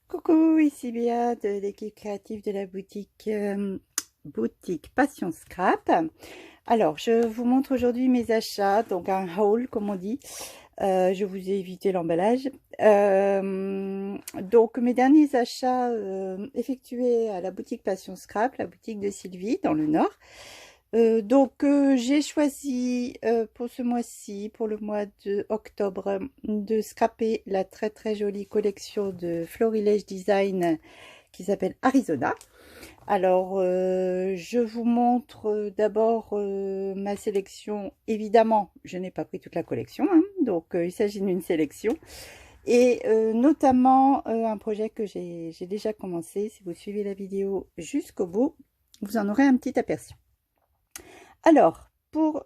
Coucou, ici Béa de l'équipe créative de la boutique Passion Scrap. Alors, je vous montre aujourd'hui mes achats, donc un haul comme on dit. Je vous ai évité l'emballage. Donc, mes derniers achats effectués à la boutique Passion Scrap, la boutique de Sylvie dans le Nord. J'ai choisi pour ce mois-ci, pour le mois de octobre, de scraper la très très jolie collection de Florilège Design qui s'appelle Arizona. Alors, je vous montre d'abord ma sélection. Évidemment, je n'ai pas pris toute la collection, hein, il s'agit d'une sélection. Et notamment un projet que j'ai déjà commencé. Si vous suivez la vidéo jusqu'au bout, vous en aurez un petit aperçu. Alors, pour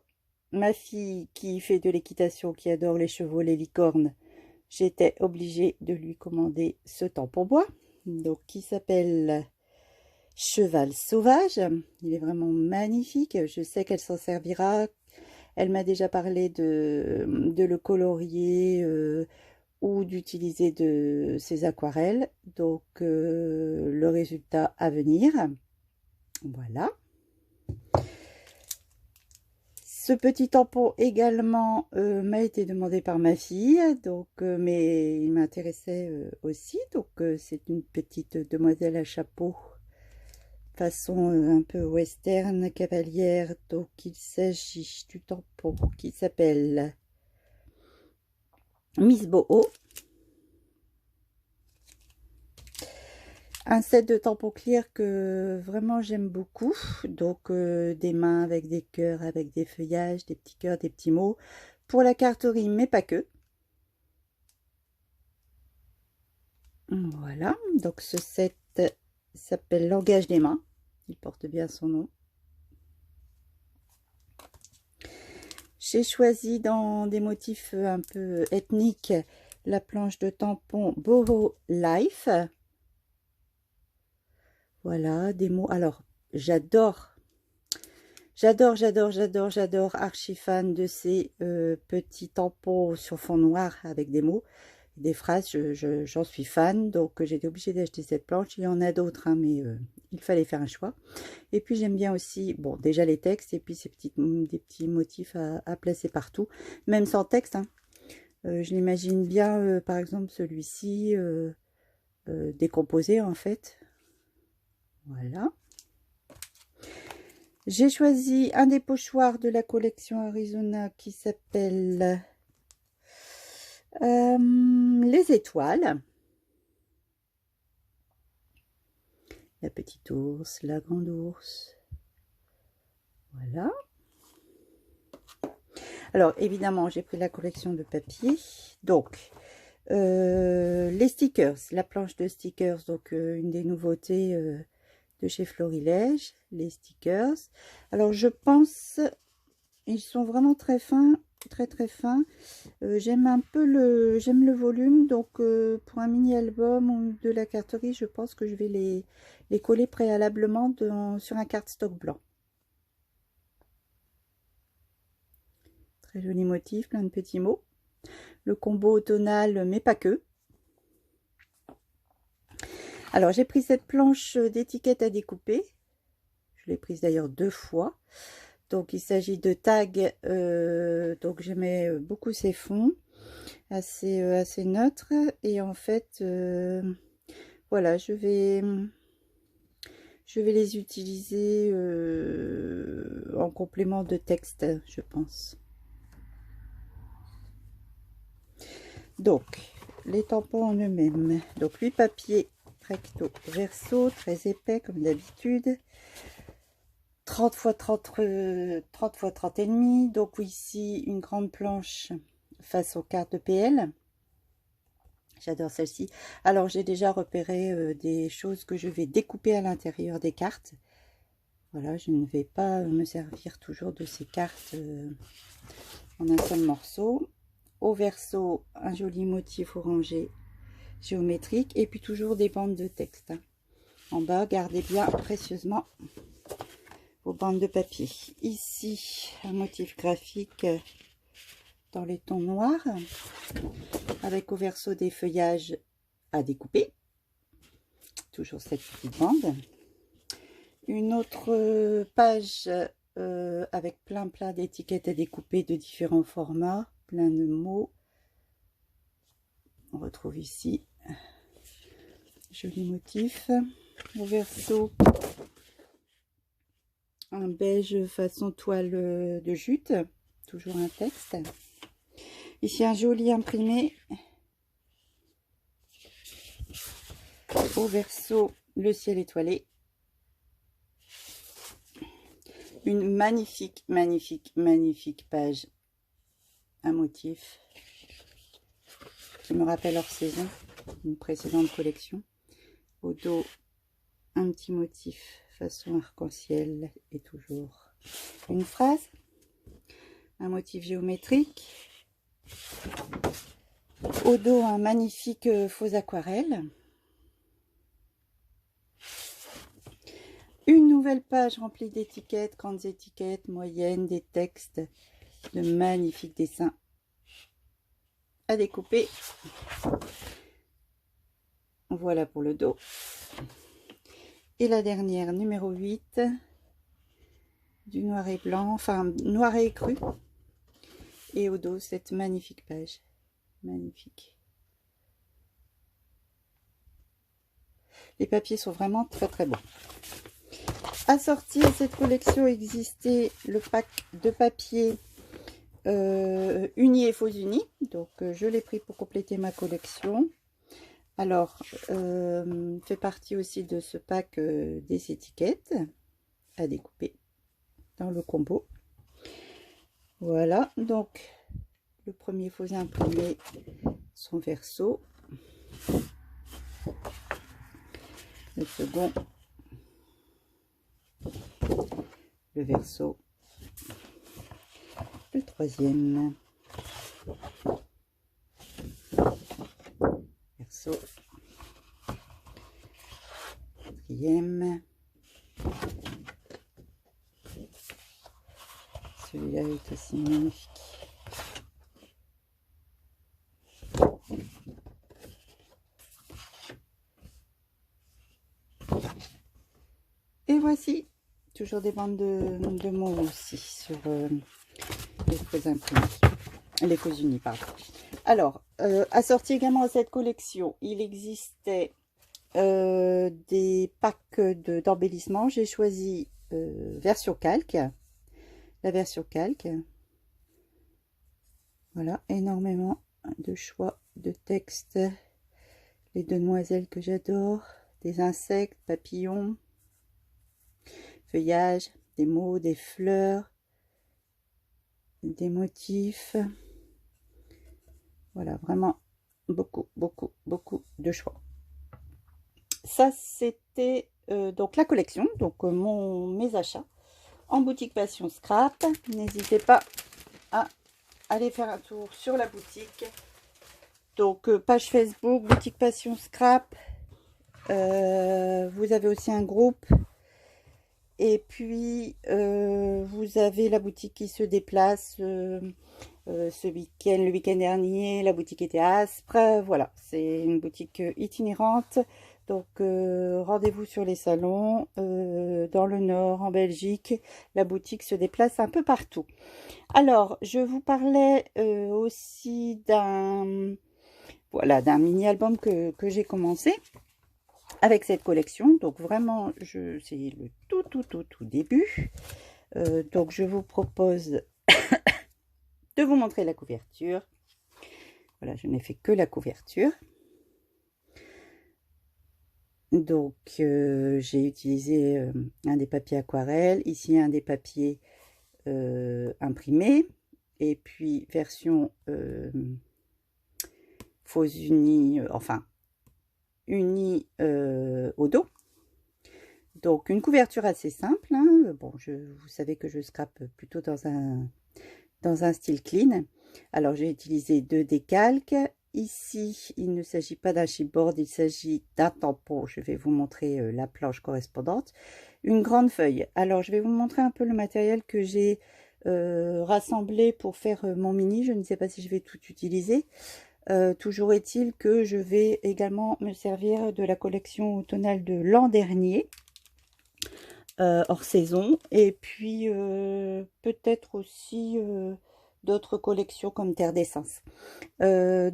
ma fille qui fait de l'équitation, qui adore les chevaux, les licornes, j'étais obligée de lui commander ce tampon bois, donc qui s'appelle Cheval Sauvage. Il est vraiment magnifique. Je sais qu'elle s'en servira. Elle m'a déjà parlé de le colorier ou d'utiliser de ses aquarelles. Donc, le résultat à venir. Voilà. Ce petit tampon également m'a été demandé par ma fille, mais il m'intéressait aussi. C'est une petite demoiselle à chapeau, façon un peu western, cavalière. Donc il s'agit du tampon qui s'appelle Miss Boho. Un set de tampons clear que vraiment j'aime beaucoup. Des mains avec des cœurs, avec des feuillages, des petits cœurs, des petits mots. Pour la carterie, mais pas que. Voilà. Donc ce set s'appelle Langage des mains. Il porte bien son nom. J'ai choisi dans des motifs un peu ethniques la planche de tampon Boho Life. Voilà, des mots. Alors, j'adore, archi fan de ces petits tampons sur fond noir avec des mots, des phrases. J'en suis fan, donc j'ai été obligée d'acheter cette planche. Il y en a d'autres, hein, mais il fallait faire un choix. Et puis j'aime bien aussi, bon, déjà les textes et puis des petits motifs à placer partout, même sans texte, hein. Je l'imagine bien, par exemple, celui-ci décomposé en fait. Voilà. J'ai choisi un des pochoirs de la collection Arizona qui s'appelle Les étoiles. La petite ours, la grande ours. Voilà. Alors, évidemment, j'ai pris la collection de papier. Donc, les stickers, la planche de stickers, une des nouveautés de chez Florilège, les stickers. Alors je pense, ils sont vraiment très fins, très fins. J'aime le volume, pour un mini album ou de la carterie, je pense que je vais les coller préalablement sur un cardstock blanc. Très joli motif, plein de petits mots. Le combo tonal, mais pas que. Alors, j'ai pris cette planche d'étiquette à découper. Je l'ai prise d'ailleurs 2 fois. Donc, il s'agit de tags. J'aimais beaucoup ces fonds, assez neutres. Et en fait, voilà, je vais les utiliser en complément de texte, je pense. Donc, les tampons en eux-mêmes. Donc, 8 papiers recto verso, très épais comme d'habitude. 30 x 30, 30 x 30 et demi. Donc ici, une grande planche face aux cartes de PL. J'adore celle-ci. Alors, j'ai déjà repéré des choses que je vais découper à l'intérieur des cartes. Voilà, je ne vais pas me servir toujours de ces cartes en un seul morceau. Au verso, un joli motif orangé géométrique. Et puis toujours des bandes de texte, hein. En bas, gardez bien précieusement vos bandes de papier. Ici, un motif graphique dans les tons noirs, avec au verso des feuillages à découper. toujours cette petite bande. Une autre page avec plein d'étiquettes à découper de différents formats, plein de mots. On retrouve ici joli motif. Au verso, un beige façon toile de jute, toujours un texte. Ici un joli imprimé. Au verso, le ciel étoilé. Une magnifique page, un motif qui me rappelle hors saison, une précédente collection. Au dos, un petit motif façon arc-en-ciel et toujours une phrase, un motif géométrique. Au dos, un magnifique faux aquarelle. Une nouvelle page remplie d'étiquettes, grandes étiquettes, moyennes, des textes, de magnifiques dessins à découper. Voilà pour le dos. Et la dernière, numéro 8, du noir et blanc, enfin noir et cru. Et au dos, cette magnifique page. Magnifique. Les papiers sont vraiment très bons. Assorti à cette collection existait le pack de papier uni et faux uni. Donc je l'ai pris pour compléter ma collection. Alors, fait partie aussi de ce pack des étiquettes à découper dans le combo. Voilà, donc le premier faux imprimé, son verso. Le second, le verso. Le troisième, verso. Quatrième. Celui-là est aussi magnifique. Et voici, toujours des bandes de mots aussi sur les faux imprimés, les faux unis, pardon. Alors, assorti également à cette collection, il existait des packs d'embellissement. J'ai choisi version calque, la version calque. Voilà, énormément de choix de textes. Les demoiselles que j'adore, des insectes, papillons, feuillage, des mots, des fleurs, des motifs. Voilà, vraiment beaucoup de choix. Ça, c'était donc la collection, donc mes achats en boutique Passion Scrap. N'hésitez pas à aller faire un tour sur la boutique. Donc, page Facebook, boutique Passion Scrap. Vous avez aussi un groupe. Et puis, vous avez la boutique qui se déplace ce week-end, le week-end dernier. La boutique était à Aspres. Voilà, c'est une boutique itinérante. Donc, rendez-vous sur les salons. Dans le Nord, en Belgique, la boutique se déplace un peu partout. Alors, je vous parlais aussi d'un mini-album que j'ai commencé avec cette collection. Donc vraiment, c'est le tout début. Donc je vous propose de vous montrer la couverture. Voilà, je n'ai fait que la couverture. Donc j'ai utilisé un des papiers aquarelles, ici un des papiers imprimés, et puis version faux uni, enfin uni au dos. Donc une couverture assez simple, hein. Bon, vous savez que je scrape plutôt dans un style clean. Alors j'ai utilisé 2 décalques. Ici, il ne s'agit pas d'un chipboard, il s'agit d'un tampon. Je vais vous montrer la planche correspondante. Une grande feuille. Alors, je vais vous montrer un peu le matériel que j'ai rassemblé pour faire mon mini. Je ne sais pas si je vais tout utiliser. Toujours est-il que je vais également me servir de la collection automnale de l'an dernier, hors saison, et puis peut-être aussi d'autres collections comme Terre d'Essence. Là,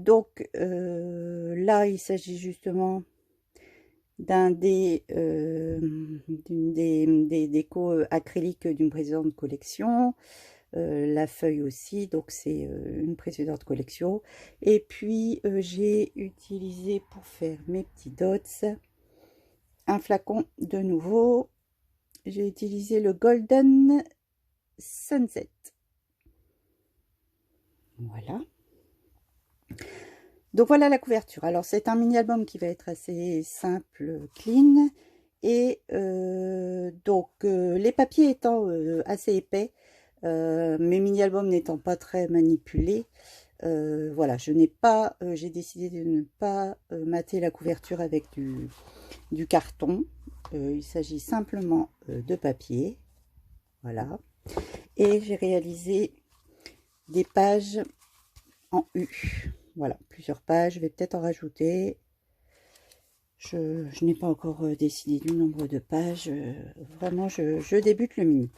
il s'agit justement d'une des décos acryliques d'une précédente collection. La feuille aussi, donc c'est une précédente collection. Et puis j'ai utilisé pour faire mes petits dots un flacon de nouveau. J'ai utilisé le Golden Sunset. Voilà. Donc voilà la couverture. Alors c'est un mini album qui va être assez simple, clean. Et les papiers étant assez épais, mes mini albums n'étant pas très manipulés, voilà, j'ai décidé de ne pas mater la couverture avec du carton. Il s'agit simplement de papier. Voilà. Et j'ai réalisé des pages en U. Voilà, plusieurs pages. Je vais peut-être en rajouter. Je n'ai pas encore décidé du nombre de pages. Vraiment, je débute le mini.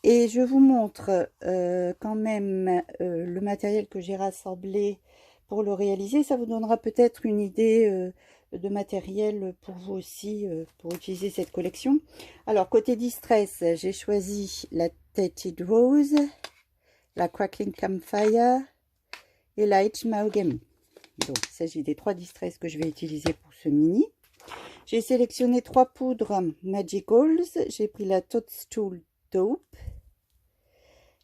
Et je vous montre quand même le matériel que j'ai rassemblé pour le réaliser. Ça vous donnera peut-être une idée de matériel pour vous aussi, pour utiliser cette collection. Alors, côté distress, j'ai choisi la Tatted Rose, la Crackling Campfire et la H Mahogany. Donc, il s'agit des 3 distress que je vais utiliser pour ce mini. J'ai sélectionné 3 poudres Magicals. J'ai pris la Toadstool Taupe,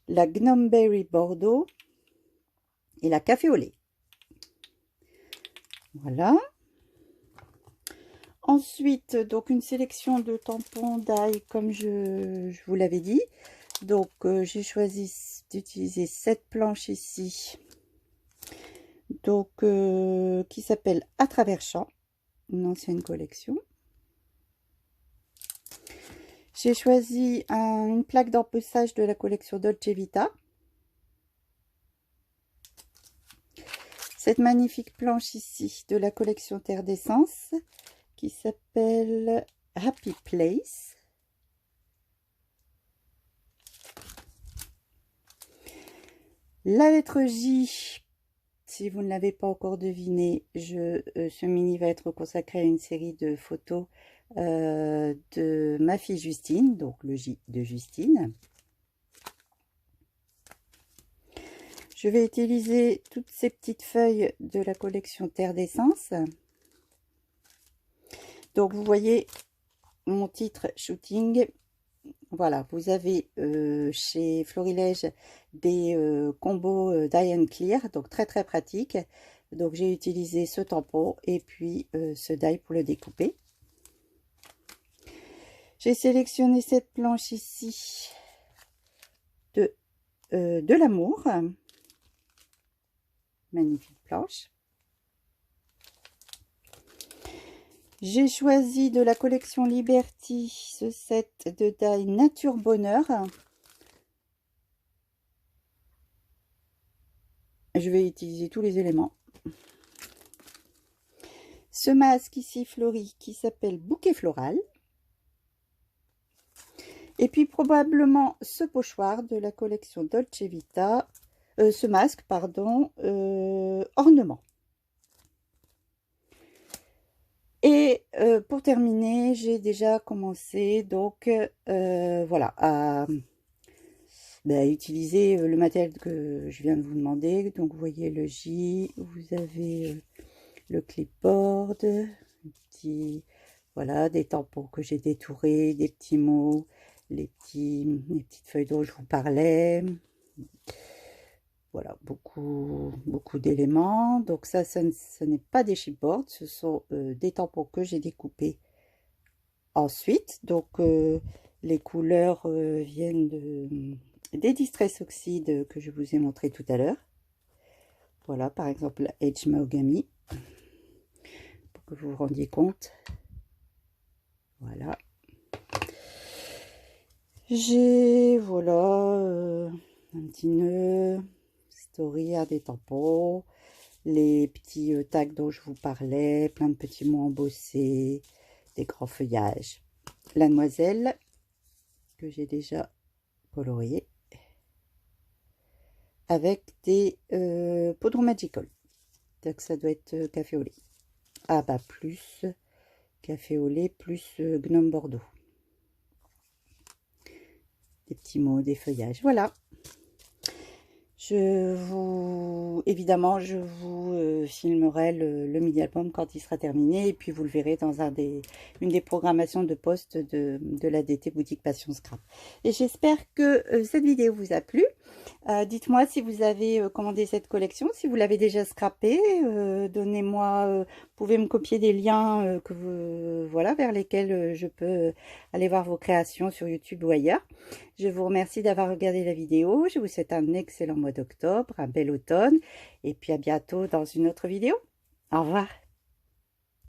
la Gnomeberry Bordeaux et la Café au lait. Voilà. Ensuite, donc une sélection de tampons d'ail comme je vous l'avais dit. Donc, j'ai choisi d'utiliser cette planche ici. Donc, qui s'appelle À travers champs, une ancienne collection. J'ai choisi une plaque d'empeçage de la collection Dolce Vita. Cette magnifique planche ici de la collection Terre d'Essence qui s'appelle Happy Place. La lettre J, si vous ne l'avez pas encore deviné, ce mini va être consacré à une série de photos de ma fille Justine, donc le J de Justine. Je vais utiliser toutes ces petites feuilles de la collection Terre d'Essence. Donc vous voyez mon titre shooting. Voilà, vous avez chez Florilège des combos die clear, donc très très pratique. Donc j'ai utilisé ce tampon et puis ce die pour le découper. J'ai sélectionné cette planche ici de l'amour. Magnifique planche. J'ai choisi de la collection Liberty ce set de die Nature Bonheur. Je vais utiliser tous les éléments. Ce masque ici fleuri qui s'appelle Bouquet Floral. Et puis probablement ce pochoir de la collection Dolce Vita. Ce masque, pardon, ornement. Et pour terminer, j'ai déjà commencé donc voilà à utiliser le matériel que je viens de vous demander. Donc vous voyez le J, vous avez le clipboard, voilà, des tampons que j'ai détourés, des petits mots, les petites feuilles dont je vous parlais. Voilà, beaucoup d'éléments. Donc ça, ce n'est pas des chipboards, ce sont des tampons que j'ai découpés ensuite. Donc les couleurs viennent des Distress Oxide que je vous ai montré tout à l'heure. Voilà, par exemple la H Mahogany, pour que vous vous rendiez compte. Voilà. J'ai, voilà, un petit nœud, story à des tampons. les petits tags dont je vous parlais, plein de petits mots embossés, des grands feuillages. La demoiselle que j'ai déjà coloriée avec des poudres Magical. Donc ça doit être café au lait. Ah bah plus café au lait plus gnome bordeaux. Des petits mots, des feuillages. Voilà. Évidemment, je vous filmerai le mini-album quand il sera terminé. Et puis, vous le verrez dans une des programmations de poste de l'ADT Boutique Passion Scrap. Et j'espère que cette vidéo vous a plu. Dites-moi si vous avez commandé cette collection, si vous l'avez déjà scrappée. Donnez-moi, vous pouvez me copier des liens voilà, vers lesquels je peux aller voir vos créations sur YouTube ou ailleurs. Je vous remercie d'avoir regardé la vidéo. Je vous souhaite un excellent mois d'octobre, un bel automne. Et puis à bientôt dans une autre vidéo. Au revoir.